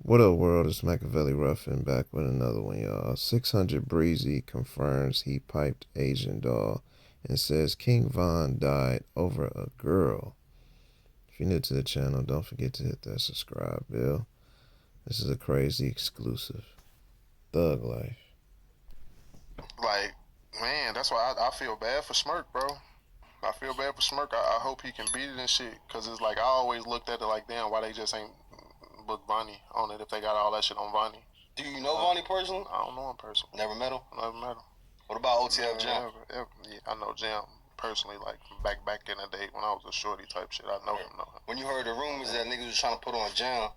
What up, world? It's Machiavelli Ruffin back with another one, y'all. 600Breezy confirms he piped Asian doll and says KingVon died over a girl. If you're new to the channel, don't forget to hit that subscribe bell. This is a crazy exclusive. Thug life. Like, man, that's why I feel bad for Smirk, bro. I feel bad for Smirk. I hope he can beat it and shit. Cause it's like I always looked at it like, damn, why they just ain't book Vonnie on it if they got all that shit on Vonnie. Do you know Vonnie personally? I don't know him personally. Never met him? Never met him. What about OTF Jam? Yeah, I know Jam personally, like back in the day when I was a shorty type shit. I know him. When you heard the rumors that niggas was trying to put on Jam,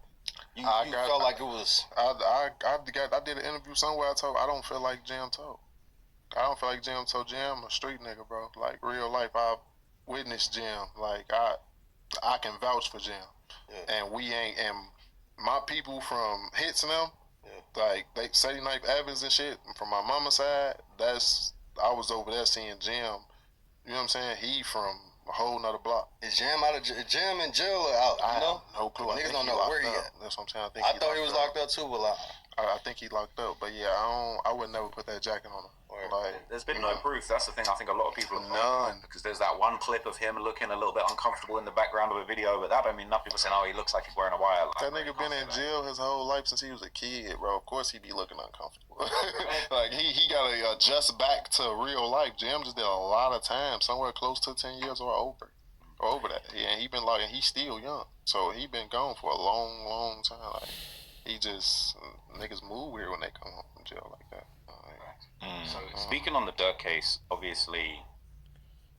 you felt like it was. I did an interview somewhere. I don't feel like Jam told. I don't feel like Jam told. Jam a street nigga, bro. Like real life, I witnessed Jam. Like I can vouch for Jam. Yeah. And we ain't. And my people from Hits and them, yeah, like they Sadie Knife Evans and shit from my mama's side. I was over there seeing Jam. You know what I'm saying? He from a whole nother block. Is Jam out of Jam in jail or out? You know? No clue. Niggas don't know where he at. That's what I'm saying. I thought he was locked up too, but I think he locked up. But yeah, I would never put that jacket on him. Like, there's been no proof. That's the thing. I think a lot of people have none, because there's that one clip of him looking a little bit uncomfortable in the background of a video, but that don't mean nothing. People saying, "Oh, he looks like he's wearing a wire." Like, that nigga been in jail his whole life since he was a kid, bro. Of course he be looking uncomfortable. Like he got to adjust back to real life. Jam just did a lot of time, somewhere close to 10 years or over that. And he been like, and he's still young, so he been gone for a long time. Like he just niggas move weird when they come home from jail like that. So speaking on the Dirk case, obviously,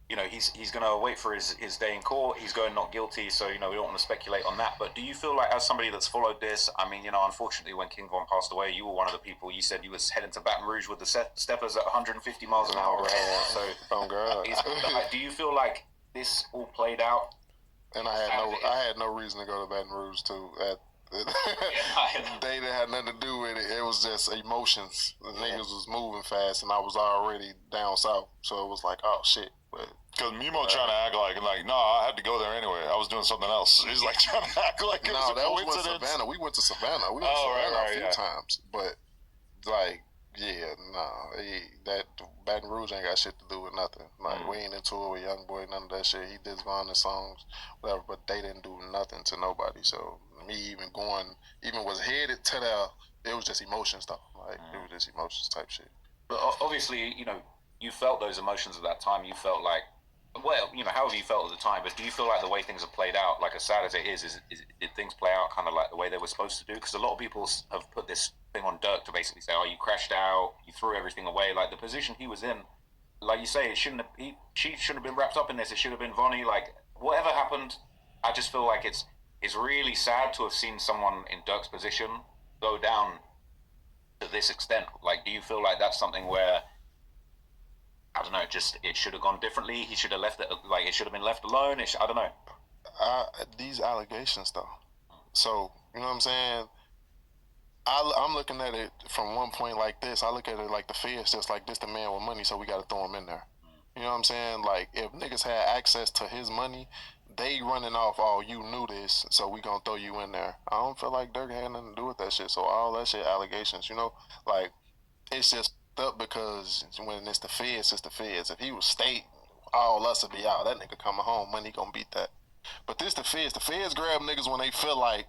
you know, he's going to wait for his day in court. He's going not guilty, so, you know, we don't want to speculate on that. But do you feel like, as somebody that's followed this, I mean, you know, unfortunately, when KingVon passed away, you were one of the people, you said you was heading to Baton Rouge with the steppers at 150 miles an hour. So, oh, God. Do you feel like this all played out? And I had no reason to go to Baton Rouge, too, they didn't have nothing to do with it. It was just emotions. The niggas was moving fast, and I was already down south, so it was like, oh shit. Because Mimo trying to act like, no, I had to go there anyway. I was doing something else. He's like trying to act like it was a coincidence. Savannah. We went to Savannah. We went to Savannah a few times, but like, yeah, that Baton Rouge ain't got shit to do with nothing. Like we ain't into it with Young Boy, none of that shit. He did Von songs, whatever, but they didn't do nothing to nobody. So me even was headed to there, it was just emotion stuff. Like it was just emotions type shit. But obviously, you know, you felt those emotions at that time. You felt like, well, you know, however you felt at the time. But do you feel like the way things have played out, like as sad as it is did things play out kind of like the way they were supposed to do? Because a lot of people have put this thing on Dirk to basically say, oh, you crashed out, you threw everything away. Like the position he was in, like you say, she shouldn't have been wrapped up in this. It should have been Vonnie. Like whatever happened, I just feel like it's really sad to have seen someone in Dirk's position go down to this extent. Like, do you feel like that's something where, I don't know, just it should have gone differently? He should have left it, like it should have been left alone. I don't know. These allegations, though. So you know what I'm saying? I'm looking at it from one point like this. I look at it like the feds just like this, the man with money, so we got to throw him in there. You know what I'm saying? Like if niggas had access to his money, they running off, oh, you knew this, so we gonna throw you in there. I don't feel like Dirk had nothing to do with that shit. So all that shit allegations, you know, like it's just up because when it's the feds, it's the feds. If he was state, all us would be out. That nigga coming home, money gonna beat that. But this the feds. The feds grab niggas when they feel like,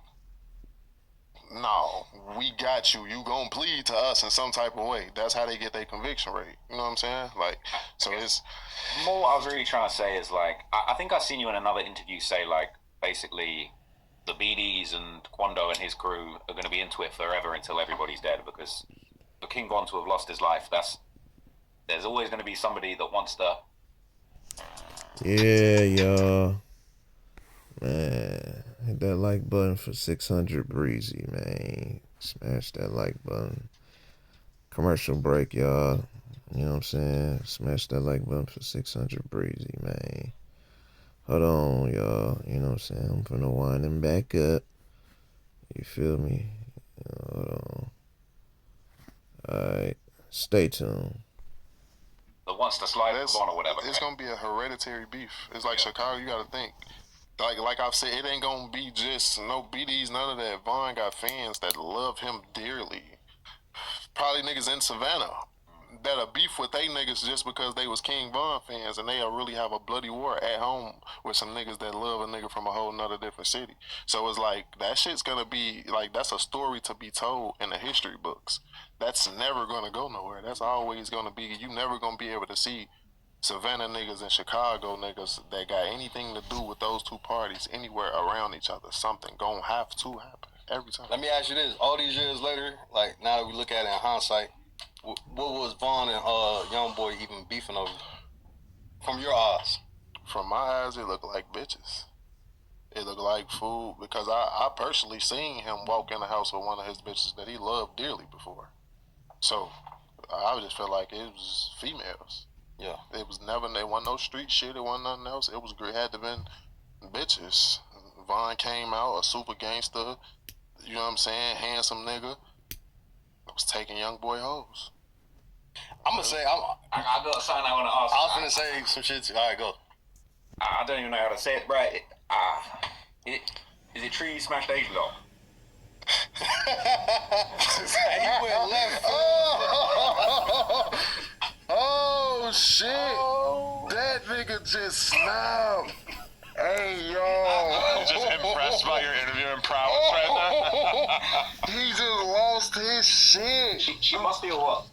no, we got you. You gonna plead to us in some type of way. That's how they get their conviction rate. You know what I'm saying? Like, so it's more. What I was really trying to say is like, I think I seen you in another interview say like, basically, the BDs and Quando and his crew are going to be into it forever until everybody's dead, because for KingVon to have lost his life, there's always going to be somebody that wants to. Yeah, y'all. Man, hit that like button for 600Breezy, man. Smash that like button. Commercial break, y'all. You know what I'm saying? Smash that like button for 600Breezy, man. Hold on, y'all. You know what I'm saying? I'm finna wind him back up. You feel me? Hold on. Alright. Stay tuned. That wants to slide on or whatever. It's gonna be a hereditary beef. It's like Chicago. You gotta think. like I've said, it ain't gonna be just no BDs, none of that. Von got fans that love him dearly. Probably niggas in Savannah that'll beef with they niggas just because they was KingVon fans, and they'll really have a bloody war at home with some niggas that love a nigga from a whole nother different city. So it's like that shit's gonna be like that's a story to be told in the history books. That's never gonna go nowhere. That's always gonna be. You never gonna be able to see Savannah niggas and Chicago niggas that got anything to do with those two parties anywhere around each other. Something gonna have to happen every time. Let me ask you this: all these years later, like now that we look at it in hindsight, what was Von and Youngboy even beefing over? From your eyes? From my eyes, it looked like bitches. It looked like food because I personally seen him walk in the house with one of his bitches that he loved dearly before. So I just felt like it was females. Yeah. It was never, there wasn't no street shit, it wasn't nothing else. It was, it had to been bitches. Von came out, a super gangster, you know what I'm saying, handsome nigga. Was taking young boy hoes. I'm gonna say, I got something I want to ask. I was gonna say some shit too. All right, go. I don't even know how to say it, bro. Is it true you smashed Asian doll? He went left. Oh shit! That nigga just snapped. Hey yo! Just impressed by your interviewing prowess right now. He just lost his shit. She must be a what?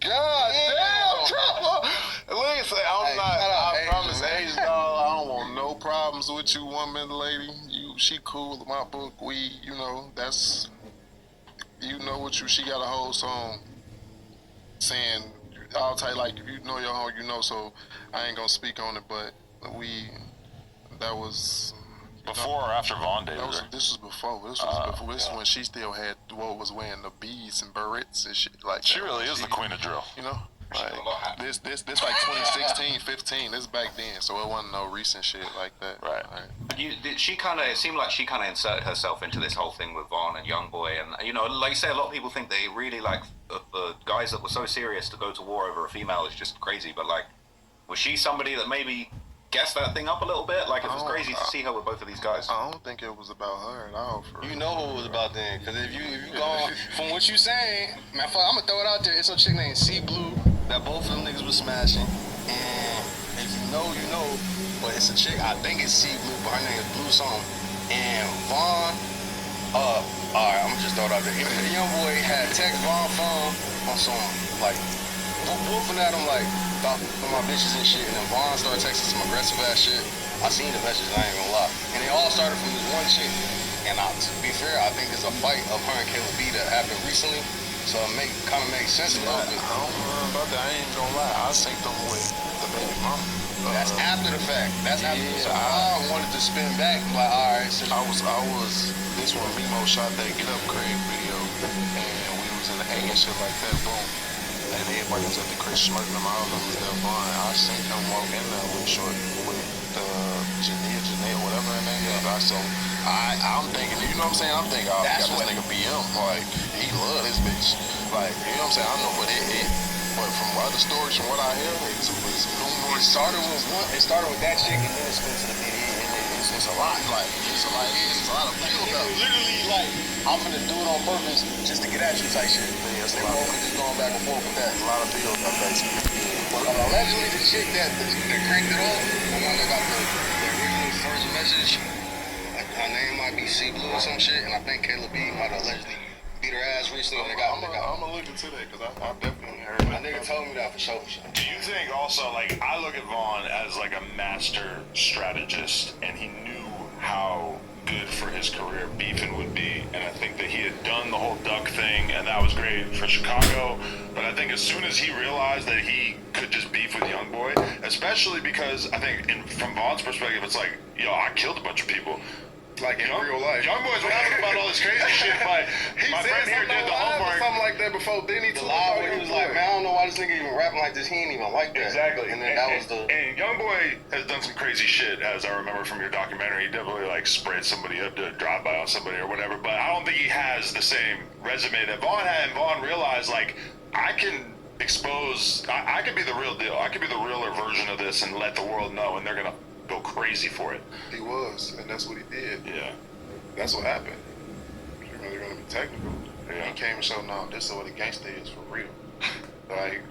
God damn, Trump! Listen, I promise, Asian doll, I don't want no problems with you, woman, lady. She cool in my book. You know, that's, you know what she got a whole song saying, I'll tell you, like, if you know your home, you know, so I ain't gonna speak on it, but that was... Before or after Von dated her? This was before. This was when she still had was wearing the beads and barrettes and shit like that. She really is the queen of drill. You know, like this like 2016, 15. This back then, so it wasn't no recent shit like that. Right. It seemed like she kind of inserted herself into this whole thing with Von and Youngboy, and you know, like you say, a lot of people think they really like the guys that were so serious to go to war over a female is just crazy. But like, was she somebody that maybe guessed that thing up a little bit? Like, it was crazy to see her with both of these guys. I don't think it was about her at all. You know who it was about then, because if you go from what you saying, man, I'm gonna throw it out there. It's a chick named C Blue that both of them niggas was smashing, and if you know, you know. But it's a chick. I think it's C Blue, but her name is Blue something. And Von, all right, I'm gonna just throw it out there. Even the young boy had text Von phone on some like whooping at him like. For my bitches and shit, and then Von started texting some aggressive ass shit. I seen the messages, I ain't gonna lie. And they all started from this one chick. And to be fair, I think there's a fight of her and Kayla B that happened recently. So it kind of makes sense a little bit. I don't know about that, I ain't gonna lie. I synced them with the baby mama. That's after the fact. That's after the fact. I wanted to spin back, like, alright. So I was, this when Mimo shot that Get Up Craig video, and we was in the A and shit like that, boom. And everybody was at the crib smirking them, all of them was there fine. I seen him walk in there with Janelle, whatever her name is. I'm thinking, you know what I'm saying? I'm thinking, oh, that's got this nigga BM. Like, he love this bitch. Like, you know what I'm saying? I don't know, but from other stories, from what I hear, it was numerous. It started with that chick, and then it spent to the BD. It's a lot. Like, it's a lot of build up. Literally, like, I'm finna do it on purpose just to get at you type shit. Yeah, it's they won't be just going back and forth with that. A lot of build up, basically. But allegedly, the chick that cranked it off, the one that got the original first message, her name might be C Blue or some shit, and I think Kayla B might have allegedly beat her ass recently. I'm gonna look into that because I definitely heard that. My nigga told me that for sure. Do you think also, like, I look at Von as like a master strategist, and he knew how good for his career beefing would be, and I think that he had done the whole duck thing, and that was great for Chicago. But I think as soon as he realized that he could just beef with Youngboy, especially because I think from Von's perspective, it's like, yo, I killed a bunch of people. Like in real life. Youngboy's rapping about all this crazy shit, but my friend here did the homework. Something like that before. Then he told me, he was like, man, I don't know why this nigga even rapping like this. He ain't even like that. Exactly. And then that was the... And Youngboy has done some crazy shit, as I remember from your documentary. He definitely, like, sprayed somebody up to drive by on somebody or whatever, but I don't think he has the same resume that Von had, and Von realized, like, I can expose... I could be the real deal. I could be the realer version of this and let the world know, and they're gonna go crazy for it. He was, and that's what he did. Yeah. That's what happened. If you're really gonna be technical, Yeah. he came and showed, no, this is what a gangster is for real. Like,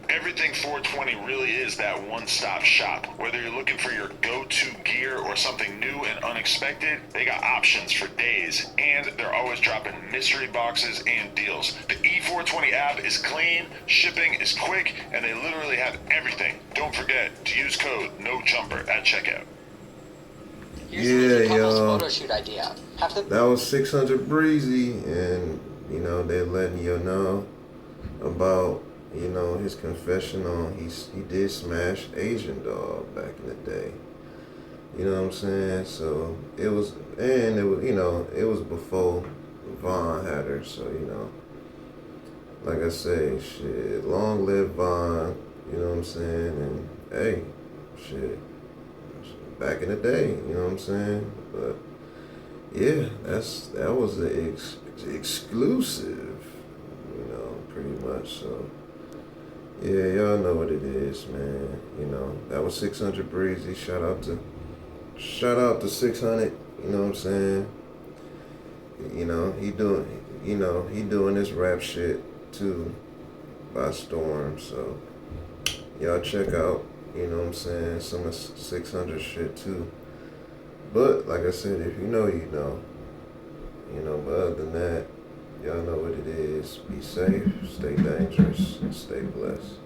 Everything 420 really is that one-stop shop. Whether you're looking for your go-to gear or something new and unexpected, they got options for days, and they're always dropping mystery boxes and deals. The E420 app is clean, shipping is quick, and they literally have everything. Don't forget to use code NOJUMPER at checkout. Yeah, y'all. Photo shoot idea. Have the That was 600Breezy, and you know they're letting you know about his confession on he did smash Asian Dog back in the day. You know what I'm saying? So it was it was before Von had her. So like I say, shit, long live Von. You know what I'm saying? And hey, shit, back in the day. You know what I'm saying? But yeah, that was the exclusive, pretty much. So yeah, y'all know what it is, man. That was 600Breezy. Shout out to 600. You know what I'm saying? He doing this rap shit too by storm. So y'all check out, some of 600 shit too. But like I said, if you know, you know. But other than that, y'all know what it is. Be safe, stay dangerous, and stay blessed.